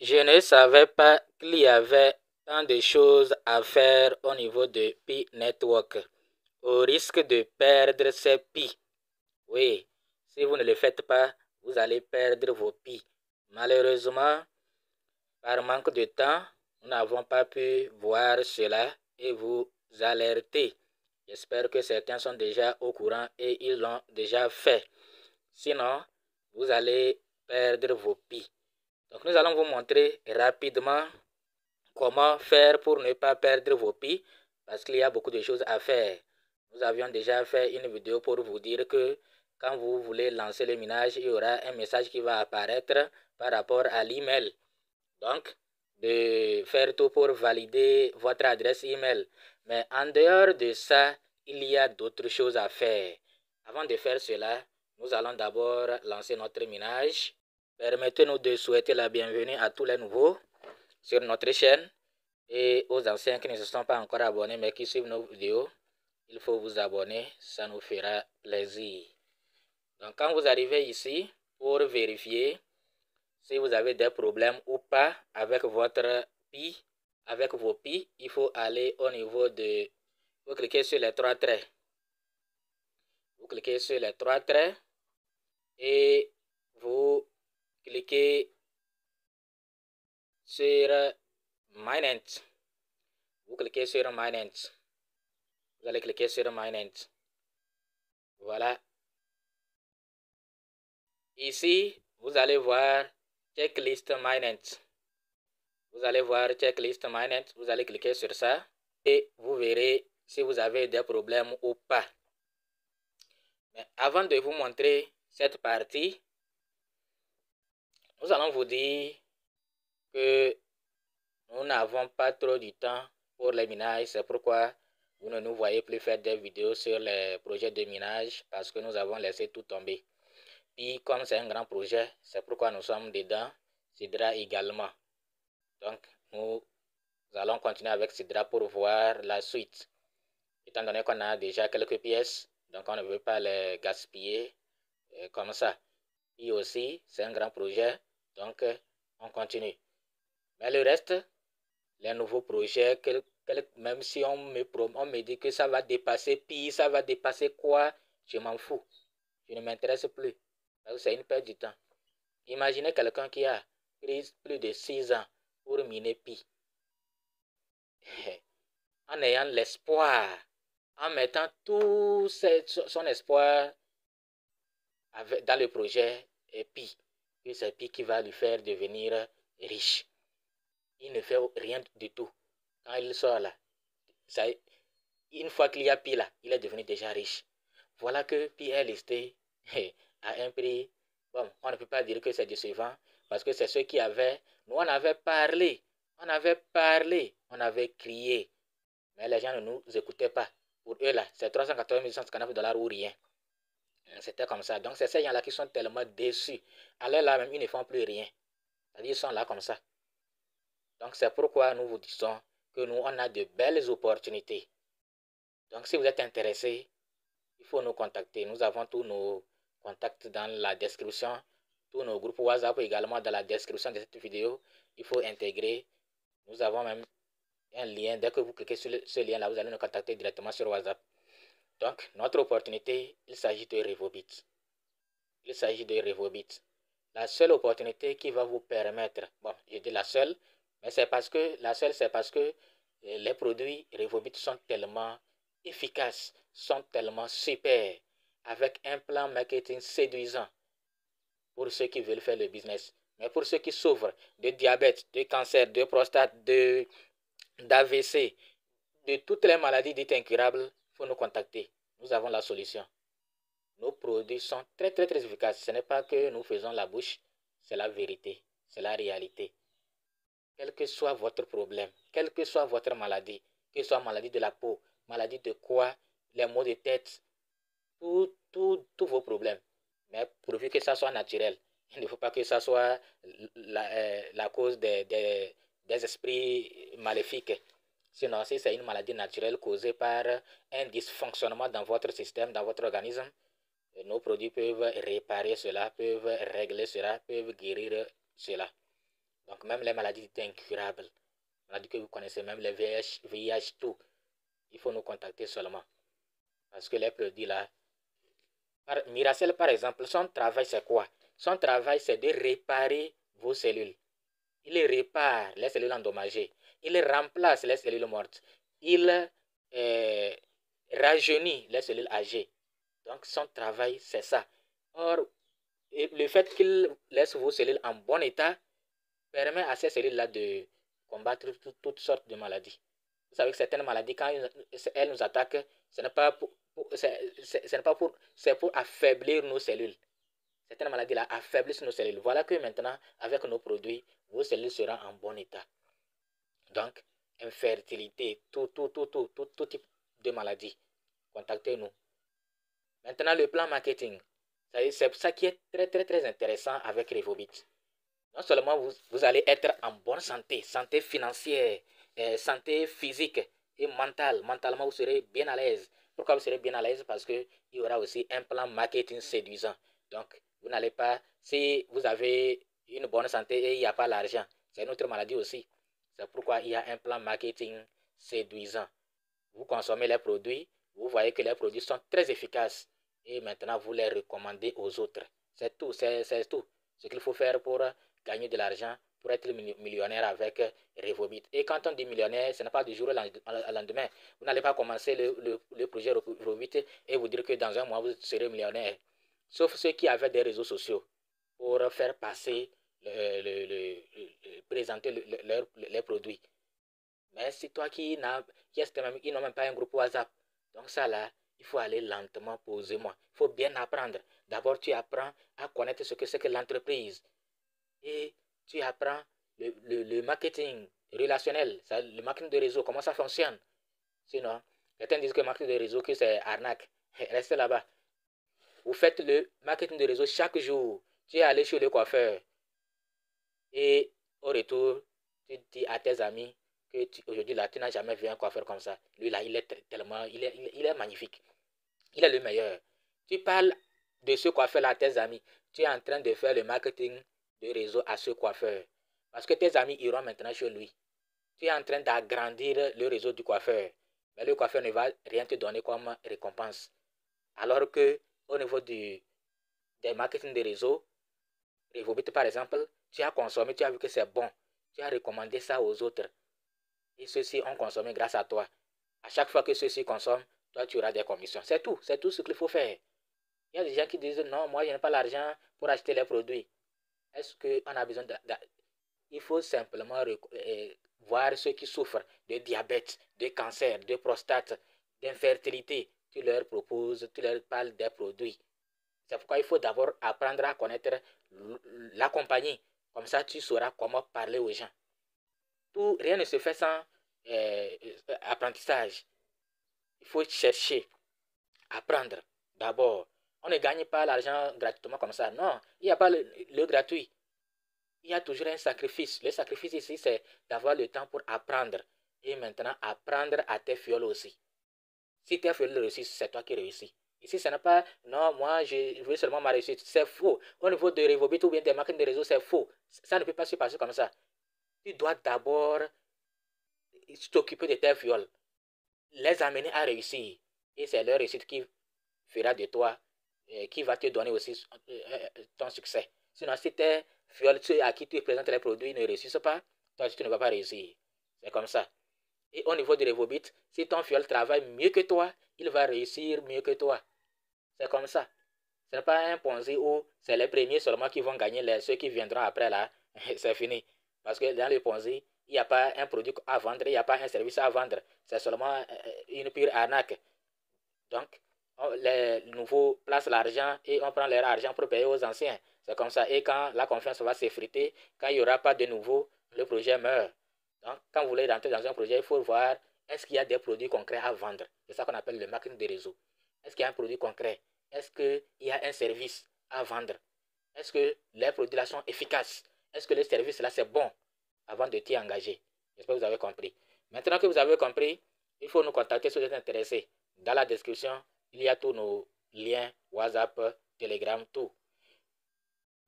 Je ne savais pas qu'il y avait tant de choses à faire au niveau de Pi Network, au risque de perdre ses Pi. Oui, si vous ne le faites pas, vous allez perdre vos Pi. Malheureusement, par manque de temps, nous n'avons pas pu voir cela et vous alerter. J'espère que certains sont déjà au courant et ils l'ont déjà fait. Sinon, vous allez perdre vos Pi. Donc, nous allons vous montrer rapidement comment faire pour ne pas perdre vos Pi parce qu'il y a beaucoup de choses à faire. Nous avions déjà fait une vidéo pour vous dire que quand vous voulez lancer le minage, il y aura un message qui va apparaître par rapport à l'email. Donc, de faire tout pour valider votre adresse email. Mais en dehors de ça, il y a d'autres choses à faire. Avant de faire cela, nous allons d'abord lancer notre minage. Permettez-nous de souhaiter la bienvenue à tous les nouveaux sur notre chaîne et aux anciens qui ne se sont pas encore abonnés mais qui suivent nos vidéos. Il faut vous abonner, ça nous fera plaisir. Donc quand vous arrivez ici, pour vérifier si vous avez des problèmes ou pas avec votre Pi, avec vos Pi, il faut aller au niveau de... Vous cliquez sur les trois traits. Vous cliquez sur les trois traits et vous cliquez sur Minent. Vous cliquez sur Minent. Vous allez cliquer sur Minent. Voilà. Ici, vous allez voir Checklist Minent. Vous allez voir Checklist Minent. Vous allez cliquer sur ça et vous verrez si vous avez des problèmes ou pas. Mais avant de vous montrer cette partie, nous allons vous dire que nous n'avons pas trop du temps pour les minages. C'est pourquoi vous ne nous voyez plus faire des vidéos sur les projets de minage parce que nous avons laissé tout tomber. Puis comme c'est un grand projet, c'est pourquoi nous sommes dedans. Sidra également. Donc nous allons continuer avec Sidra pour voir la suite. Étant donné qu'on a déjà quelques pièces, donc on ne veut pas les gaspiller comme ça. Et aussi, c'est un grand projet, donc on continue. Mais le reste, les nouveaux projets, même si on me dit que ça va dépasser Pi, ça va dépasser quoi, je m'en fous. Je ne m'intéresse plus. C'est une perte du temps. Imaginez quelqu'un qui a pris plus de 6 ans pour miner Pi. En ayant l'espoir, en mettant tout son espoir dans le projet Pi. Que c'est Pi qui va lui faire devenir riche. Il ne fait rien du tout. Quand il sort là, une fois qu'il y a Pi là, il est devenu déjà riche. Voilà que Pi est listé à un prix. Bon, on ne peut pas dire que c'est décevant parce que c'est ceux qui avaient. Nous, on avait parlé, on avait crié, mais les gens ne nous écoutaient pas. Pour eux là, c'est 380 159 $ ou rien. C'était comme ça. Donc, c'est ces gens-là qui sont tellement déçus. Alors là, même, ils ne font plus rien. C'est-à-dire, ils sont là comme ça. Donc, c'est pourquoi nous vous disons que nous, on a de belles opportunités. Donc, si vous êtes intéressé, il faut nous contacter. Nous avons tous nos contacts dans la description. Tous nos groupes WhatsApp également dans la description de cette vidéo. Il faut intégrer. Nous avons même un lien. Dès que vous cliquez sur ce lien-là, vous allez nous contacter directement sur WhatsApp. Donc, notre opportunité, il s'agit de Revobit. Il s'agit de Revobit. La seule opportunité qui va vous permettre, bon, je dis la seule, mais c'est parce que les produits Revobit sont tellement efficaces, sont tellement super, avec un plan marketing séduisant pour ceux qui veulent faire le business. Mais pour ceux qui souffrent de diabète, de cancer, de prostate, d'AVC, de toutes les maladies dites incurables, il faut nous contacter. Nous avons la solution. Nos produits sont très efficaces. Ce n'est pas que nous faisons la bouche, c'est la vérité, c'est la réalité. Quel que soit votre problème, quelle que soit votre maladie, que ce soit maladie de la peau, maladie de quoi, les maux de tête, tous vos problèmes. Mais pourvu que ça soit naturel, il ne faut pas que ça soit la cause des esprits maléfiques. Sinon, si c'est une maladie naturelle causée par un dysfonctionnement dans votre système, dans votre organisme, nos produits peuvent réparer cela, peuvent régler cela, peuvent guérir cela. Donc même les maladies incurables, maladies que vous connaissez, même les VIH, tout, il faut nous contacter seulement. Parce que les produits là, Miracel par exemple, son travail c'est quoi? Son travail c'est de réparer vos cellules. Il répare les cellules endommagées. Il remplace les cellules mortes. Il rajeunit les cellules âgées. Donc son travail c'est ça. Or, le fait qu'il laisse vos cellules en bon état permet à ces cellules-là de combattre toutes sortes de maladies. Vous savez que certaines maladies, quand elles nous attaquent, ce n'est pas c'est pour affaiblir nos cellules. Certaines maladies-là affaiblissent nos cellules. Voilà que maintenant, avec nos produits, vos cellules seront en bon état. Donc, infertilité, tout type de maladie. Contactez-nous. Maintenant, le plan marketing. C'est ça qui est très intéressant avec Revobit. Non seulement vous allez être en bonne santé, santé financière, santé physique et mentale. Mentalement, vous serez bien à l'aise. Pourquoi vous serez bien à l'aise? Parce qu'il y aura aussi un plan marketing séduisant. Donc, vous n'allez pas, si vous avez une bonne santé et il n'y a pas l'argent, c'est une autre maladie aussi. C'est pourquoi il y a un plan marketing séduisant. Vous consommez les produits, vous voyez que les produits sont très efficaces et maintenant vous les recommandez aux autres. C'est tout, c'est tout. Ce qu'il faut faire pour gagner de l'argent, pour être millionnaire avec Revobit. Et quand on dit millionnaire, ce n'est pas du jour au lendemain. Vous n'allez pas commencer le projet Revobit et vous dire que dans un mois, vous serez millionnaire. Sauf ceux qui avaient des réseaux sociaux pour faire passer, présenter les produits. Mais c'est toi qui n'ont même pas un groupe WhatsApp. Donc ça là, il faut aller lentement, posément. Il faut bien apprendre. D'abord, tu apprends à connaître ce que c'est que l'entreprise. Et tu apprends le marketing relationnel, le marketing de réseau, comment ça fonctionne. Sinon, certains disent que le marketing de réseau, que c'est arnaque. Restez là-bas. Vous faites le marketing de réseau chaque jour. Tu es allé chez le coiffeur. Et au retour, tu dis à tes amis que aujourd'hui là, tu n'as jamais vu un coiffeur comme ça. Lui là, il est tellement, il est magnifique. Il est le meilleur. Tu parles de ce coiffeur là à tes amis. Tu es en train de faire le marketing de réseau à ce coiffeur. Parce que tes amis iront maintenant chez lui. Tu es en train d'agrandir le réseau du coiffeur. Mais le coiffeur ne va rien te donner comme récompense. Alors que au niveau des marketing de réseau, Revobit par exemple, tu as consommé, tu as vu que c'est bon. Tu as recommandé ça aux autres. Et ceux-ci ont consommé grâce à toi. À chaque fois que ceux-ci consomment, toi tu auras des commissions. C'est tout ce qu'il faut faire. Il y a des gens qui disent non, moi je n'ai pas l'argent pour acheter les produits. Est-ce qu'on a besoin il faut simplement voir ceux qui souffrent de diabète, de cancer, de prostate, d'infertilité. Tu leur proposes, tu leur parles des produits. C'est pourquoi il faut d'abord apprendre à connaître la compagnie. Comme ça, tu sauras comment parler aux gens. Rien ne se fait sans apprentissage. Il faut chercher, apprendre d'abord. On ne gagne pas l'argent gratuitement comme ça. Non, il n'y a pas le gratuit. Il y a toujours un sacrifice. Le sacrifice ici, c'est d'avoir le temps pour apprendre. Et maintenant, apprendre à tes fioles aussi. Si tes fioles réussissent, c'est toi qui réussis. Ici, ce n'est pas, non, moi, je veux seulement ma réussite. C'est faux. Au niveau de Revobit ou bien des marketing de réseau, c'est faux. Ça ne peut pas se passer comme ça. Tu dois d'abord t'occuper de tes fioles, les amener à réussir. Et c'est leur réussite qui fera de toi, qui va te donner aussi ton succès. Sinon, si tes fioles, ceux à qui tu présentes les produits ne réussissent pas, toi, tu ne vas pas réussir. C'est comme ça. Et au niveau de Revobit, si ton fiole travaille mieux que toi, il va réussir mieux que toi. C'est comme ça. Ce n'est pas un Ponzi où c'est les premiers seulement qui vont gagner, ceux qui viendront après là, c'est fini. Parce que dans le Ponzi, il n'y a pas un produit à vendre, il n'y a pas un service à vendre. C'est seulement une pure arnaque. Donc, les nouveaux placent l'argent et on prend leur argent pour payer aux anciens. C'est comme ça. Et quand la confiance va s'effriter, quand il n'y aura pas de nouveau, le projet meurt. Donc, quand vous voulez rentrer dans un projet, il faut voir est-ce qu'il y a des produits concrets à vendre. C'est ça qu'on appelle le marketing de réseau. Est-ce qu'il y a un produit concret? Est-ce qu'il y a un service à vendre? Est-ce que les produits là sont efficaces? Est-ce que le service là c'est bon avant de t'y engager? J'espère que vous avez compris. Maintenant que vous avez compris, il faut nous contacter si vous êtes intéressé. Dans la description, il y a tous nos liens, WhatsApp, Telegram, tout.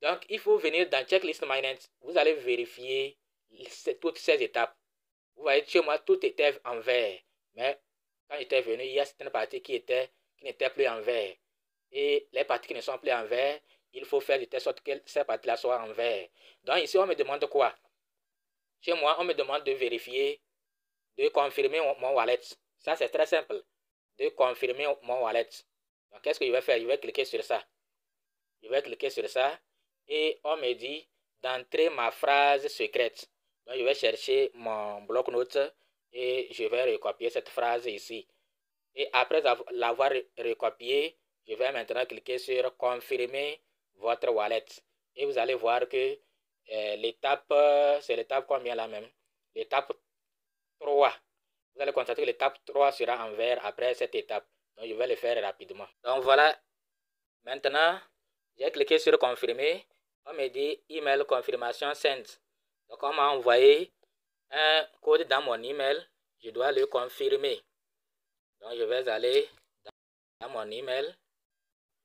Donc, il faut venir dans Checklist Mainnet. Vous allez vérifier toutes ces étapes. Vous voyez, chez moi, tout était en vert. Mais quand j'étais venu, il y a certaines parties qui n'étaient plus en vert. Et les parties qui ne sont plus en vert, il faut faire de telle sorte que ces parties-là soient en vert. Donc ici, on me demande quoi? Chez moi, on me demande de vérifier, de confirmer mon wallet. Ça, c'est très simple. De confirmer mon wallet. Donc, qu'est-ce que je vais faire? Je vais cliquer sur ça. Je vais cliquer sur ça. Et on me dit d'entrer ma phrase secrète. Donc, je vais chercher mon bloc-notes et je vais recopier cette phrase ici. Et après l'avoir recopié, je vais maintenant cliquer sur confirmer votre wallet. Et vous allez voir que l'étape, c'est l'étape combien là même? L'étape 3. Vous allez constater que l'étape 3 sera en vert après cette étape. Donc, je vais le faire rapidement. Donc, voilà. Maintenant, j'ai cliqué sur confirmer. On me dit email confirmation send. Donc, on m'a envoyé un code dans mon email. Je dois le confirmer. Donc, je vais aller dans mon email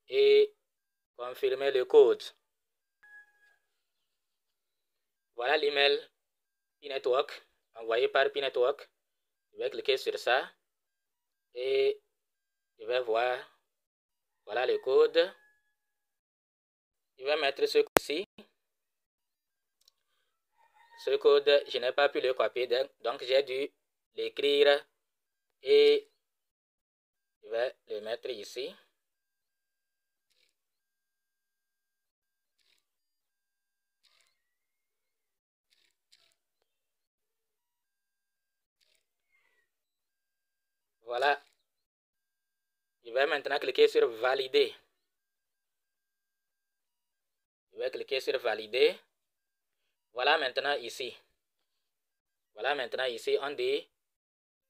et confirmer le code. Voilà l'email P-Network, envoyé par P-Network. Je vais cliquer sur ça et je vais voir. Voilà le code. Je vais mettre ce code-ci. Ce code, je n'ai pas pu le copier, donc j'ai dû l'écrire et je vais le mettre ici. Voilà. Je vais maintenant cliquer sur valider. Je vais cliquer sur valider. Voilà maintenant ici. Voilà maintenant ici, on dit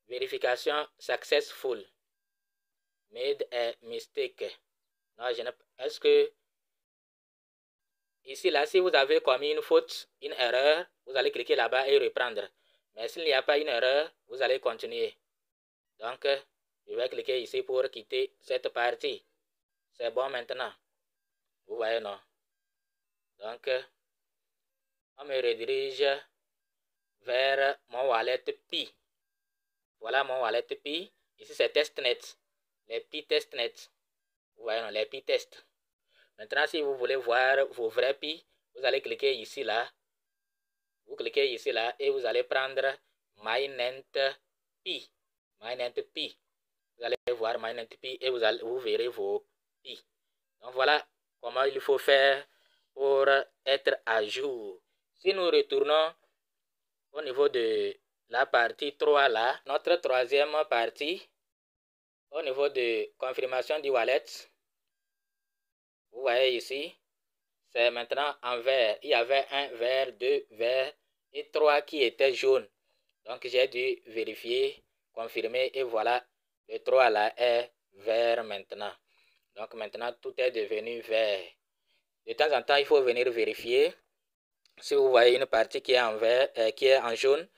vérification successful. Made a mistake. Non, je n'ai pas. Est-ce que ici, là, si vous avez commis une faute, une erreur, vous allez cliquer là-bas et reprendre. Mais s'il n'y a pas une erreur, vous allez continuer. Donc, je vais cliquer ici pour quitter cette partie. C'est bon maintenant. Vous voyez, non? Donc, on me redirige vers mon wallet Pi. Voilà mon wallet Pi. Ici, c'est testnet. Les Pi testnet. Vous voyez, non? Les Pi test. Maintenant, si vous voulez voir vos vrais Pi, vous allez cliquer ici, là. Vous cliquez ici, là, et vous allez prendre Mainnet Pi. Mainnet Pi. Vous allez voir Mainnet Pi et vous verrez vos Pi. Donc, voilà comment il faut faire pour être à jour. Si nous retournons au niveau de la partie 3 là, notre troisième partie, au niveau de confirmation du wallet, vous voyez ici, c'est maintenant en vert. Il y avait un vert, 2 verts et 3 qui étaient jaunes. Donc j'ai dû vérifier, confirmer et voilà, le 3 là est vert maintenant. Donc maintenant tout est devenu vert. De temps en temps, il faut venir vérifier. Si vous voyez une partie qui est en vert, qui est en jaune,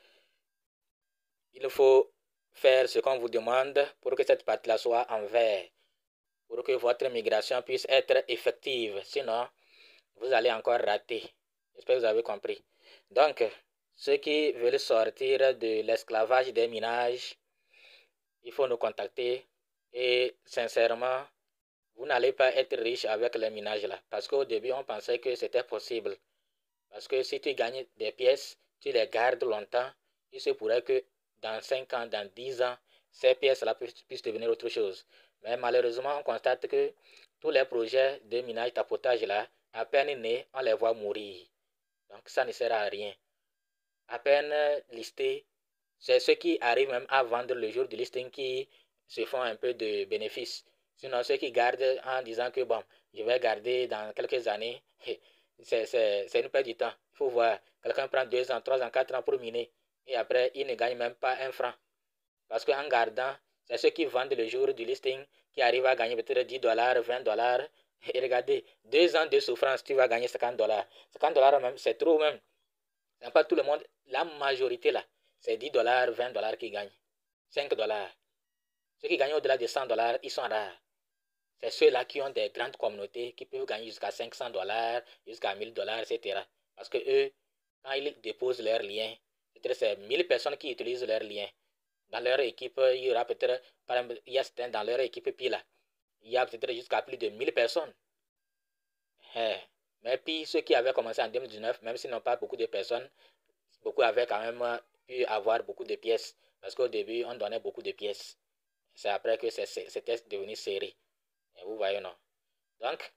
il faut faire ce qu'on vous demande pour que cette partie-là soit en vert, pour que votre migration puisse être effective. Sinon, vous allez encore rater. J'espère que vous avez compris. Donc, ceux qui veulent sortir de l'esclavage des minages, il faut nous contacter. Et sincèrement, vous n'allez pas être riche avec les minages là. Parce qu'au début, on pensait que c'était possible. Parce que si tu gagnes des pièces, tu les gardes longtemps, il se pourrait que dans 5 ans, dans 10 ans, ces pièces-là puissent devenir autre chose. Mais malheureusement, on constate que tous les projets de minage tapotage là, à peine nés, on les voit mourir. Donc ça ne sert à rien. À peine listés, c'est ceux qui arrivent même à vendre le jour du listing qui se font un peu de bénéfices. Sinon, ceux qui gardent en disant que bon, je vais garder dans quelques années, c'est une perte du temps. Il faut voir, quelqu'un prend 2 ans, 3 ans, 4 ans pour miner et après, il ne gagne même pas un franc. Parce qu'en gardant, c'est ceux qui vendent le jour du listing qui arrivent à gagner peut-être 10 dollars, 20 dollars. Et regardez, 2 ans de souffrance, tu vas gagner 50 dollars. 50 dollars même, c'est trop même. C'est pas tout le monde, la majorité là, c'est 10 dollars, 20 dollars qui gagnent. 5 dollars. Ceux qui gagnent au-delà de 100 dollars, ils sont rares. c'est ceux-là qui ont des grandes communautés qui peuvent gagner jusqu'à 500 $, jusqu'à 1000 $, etc. Parce que eux, quand ils déposent leurs liens, peut-être c'est 1000 personnes qui utilisent leurs liens. Dans leur équipe, il y aura peut-être, par exemple, il y a certains dans leur équipe PI il y a peut-être jusqu'à plus de 1000 personnes. Mais puis ceux qui avaient commencé en 2019, même s'ils n'ont pas beaucoup de personnes, beaucoup avaient quand même pu avoir beaucoup de pièces. Parce qu'au début, on donnait beaucoup de pièces. C'est après que c'était devenu serré. Vous voyez, non? Donc,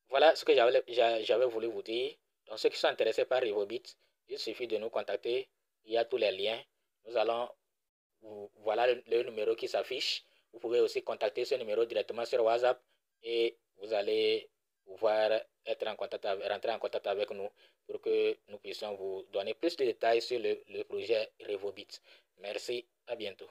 voilà ce que j'avais voulu vous dire. Donc, ceux qui sont intéressés par Revobit, il suffit de nous contacter. Il y a tous les liens. Nous allons, voilà le numéro qui s'affiche. Vous pouvez aussi contacter ce numéro directement sur WhatsApp et vous allez pouvoir rentrer en contact avec nous pour que nous puissions vous donner plus de détails sur le projet Revobit. Merci, à bientôt.